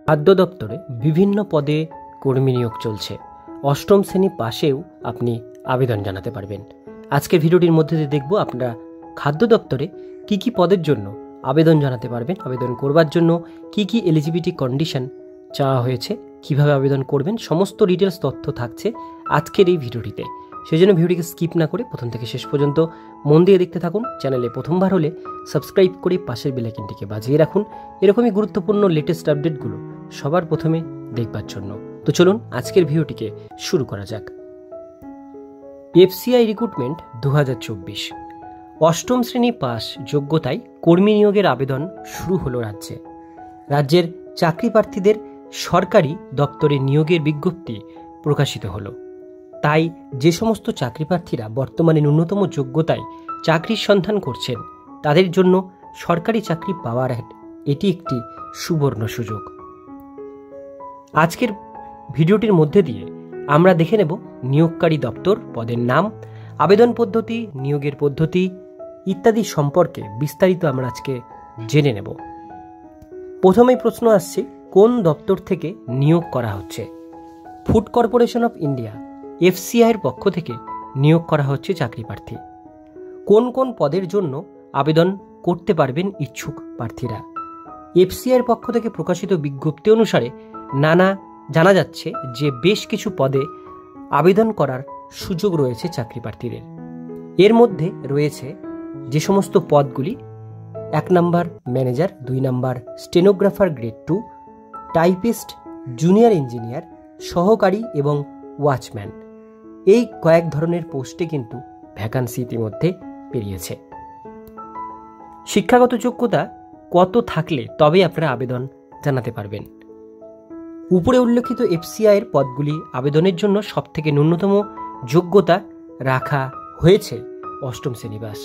খাদ্য দপ্তরে বিভিন্ন পদে কর্মী নিয়োগ চলছে। অষ্টম শ্রেণী পাশেও আপনি আবেদন জানাতে পারবেন। আজকের ভিডিওটির মধ্যে দিয়ে দেখব আপনারা খাদ্য দপ্তরে কি কি পদের জন্য আবেদন জানাতে পারবেন, আবেদন করবার জন্য কি কি এলিজিবিলিটি কন্ডিশন চাওয়া হয়েছে, কিভাবে আবেদন করবেন, সমস্ত ডিটেলস তথ্য থাকছে আজকের এই ভিডিওটিতে। সেই জন্য ভিডিওটিকে স্কিপ না করে প্রথম থেকে শেষ পর্যন্ত মন দিয়ে দেখতে থাকুন। চ্যানেলে প্রথমবার হলে সাবস্ক্রাইব করে পাশের বেল আইকনটিকে বাজিয়ে রাখুন এরকমই গুরুত্বপূর্ণ লেটেস্ট আপডেটগুলো সবার প্রথমে দেখবার জন্য। তো চলুন আজকের ভিডিওটিকে শুরু করা যাক। এফসিআই রিক্রুটমেন্ট 2024 অষ্টম শ্রেণী পাস যোগ্যতায় কর্মী নিয়োগের আবেদন শুরু হলো রাজ্যে। রাজ্যের চাকরি প্রার্থীদের সরকারি দপ্তরে নিয়োগের বিজ্ঞপ্তি প্রকাশিত হলো। তাই যে সমস্ত চাকরি প্রার্থীরা বর্তমানে ন্যূনতম যোগ্যতায় চাকরির সন্ধান করছেন তাদের জন্য সরকারি চাকরি পাওয়ার এটি একটি সুবর্ণ সুযোগ। আজকের ভিডিওটির মধ্যে দিয়ে আমরা দেখে নেব নিয়োগকারী দপ্তর, পদের নাম, আবেদন পদ্ধতি, নিয়োগের পদ্ধতি ইত্যাদি সম্পর্কে বিস্তারিত আমরা আজকে জেনে নেব। প্রথমেই প্রশ্ন আসছে, কোন দপ্তর থেকে নিয়োগ করা হচ্ছে? Food corporation of India FCI এর পক্ষ থেকে নিয়োগ করা হচ্ছে চাকরি প্রার্থী। কোন কোন পদের জন্য আবেদন করতে পারবেন ইচ্ছুক প্রার্থীরা? এফসিআই এর পক্ষ থেকে প্রকাশিত বিজ্ঞপ্তি অনুসারে জানা যাচ্ছে যে বেশ কিছু পদে আবেদন করার সুযোগ রয়েছে চাকরি প্রার্থীদের। এর মধ্যে রয়েছে যে সমস্ত পদগুলি: 1 নম্বর ম্যানেজার, 2 নম্বর stenographer grade 2, typist, junior engineer, সহকারী এবং ওয়াচম্যান। এই কয়েক ধরনের পোস্টে কিন্তু ভ্যাকান্সি ইতিমধ্যে বেরিয়েছে। শিক্ষাগত যোগ্যতা কত থাকলে তবে আপনারা আবেদন জানাতে পারবেন? উপরে উল্লেখিত এফসিআই এর পদগুলি আবেদনের জন্য সবথেকে ন্যূনতম যোগ্যতা রাখা হয়েছে অষ্টম শ্রেণী পাস।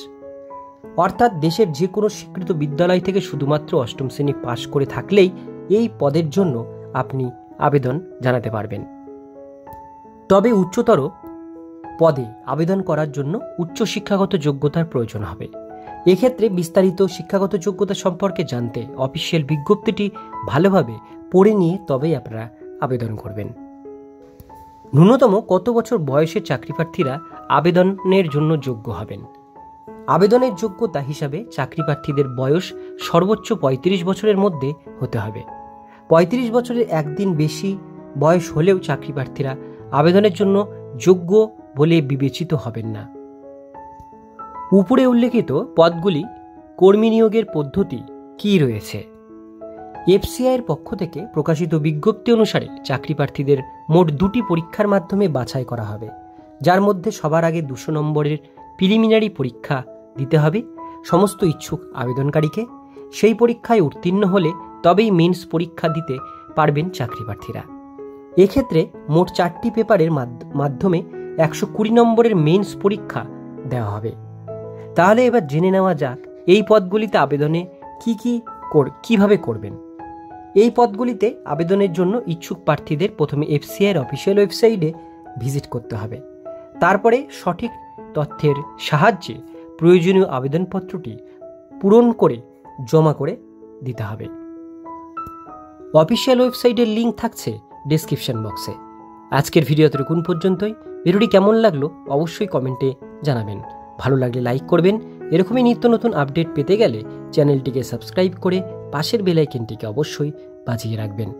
অর্থাৎ দেশের যে কোনো স্বীকৃত বিদ্যালয় থেকে শুধুমাত্র অষ্টম শ্রেণী পাস করে থাকলেই এই পদের জন্য আপনি আবেদন জানাতে পারবেন। তবে উচ্চতর পদে আবেদন করার জন্য উচ্চ শিক্ষাগত যোগ্যতার প্রয়োজন হবে। এক্ষেত্রে বিস্তারিত শিক্ষাগত যোগ্যতা সম্পর্কে জানতে অফিসিয়াল বিজ্ঞপ্তিটি ভালোভাবে পড়ে নিয়ে তবেই আপনারা আবেদন করবেন। ন্যূনতম কত বছর বয়সের চাকরি প্রার্থীরা আবেদনের জন্য যোগ্য হবেন? আবেদনের যোগ্যতা হিসাবে চাকরি প্রার্থীদের বয়স সর্বোচ্চ 35 বছরের মধ্যে হতে হবে। 35 বছরের একদিন বেশি বয়স হলেও চাকরি প্রার্থীরা আবেদনের জন্য যোগ্য বলে বিবেচিত হবেন না। উপরে উল্লেখিত পদগুলি কর্মী নিয়োগের পদ্ধতি কি রয়েছে? এফসিআই এর পক্ষ থেকে প্রকাশিত বিজ্ঞপ্তি অনুসারে চাকরি প্রার্থীদের মোট 2টি পরীক্ষার মাধ্যমে বাছাই করা হবে, যার মধ্যে সবার আগে 200 নম্বরের প্রিলিমিনারি পরীক্ষা দিতে হবে সমস্ত ইচ্ছুক আবেদনকারীকে। সেই পরীক্ষায় উত্তীর্ণ হলে তবেই মেন্স পরীক্ষা দিতে পারবেন চাকরি প্রার্থীরা। এক্ষেত্রে মোট 4টি পেপারের মাধ্যমে 120 নম্বরের মেন্স পরীক্ষা দেওয়া হবে। তাহলে এবার জেনে নেওয়া যাক এই পদগুলিতে আবেদনে কিভাবে করবেন। এই পদগুলিতে আবেদনের জন্য ইচ্ছুক প্রার্থীদের প্রথমে এফসিআই এর অফিসিয়াল ওয়েবসাইটে ভিজিট করতে হবে। তারপরে সঠিক তথ্যের সাহায্যে প্রয়োজনীয় আবেদনপত্রটি পূরণ করে জমা করে দিতে হবে। অফিসিয়াল ওয়েবসাইটের লিঙ্ক থাকছে ডেসক্রিপশন বক্সে। আজকের ভিডিও এতটুকুন পর্যন্তই। ভিডিওটি কেমন লাগলো অবশ্যই কমেন্টে জানাবেন। ভালো লাগলে লাইক করবেন। এরকমই নিত্য নতুন আপডেট পেতে গেলে চ্যানেলটিকে সাবস্ক্রাইব করে পাশের বেল আইকনটিকে অবশ্যই বাজিয়ে রাখবেন।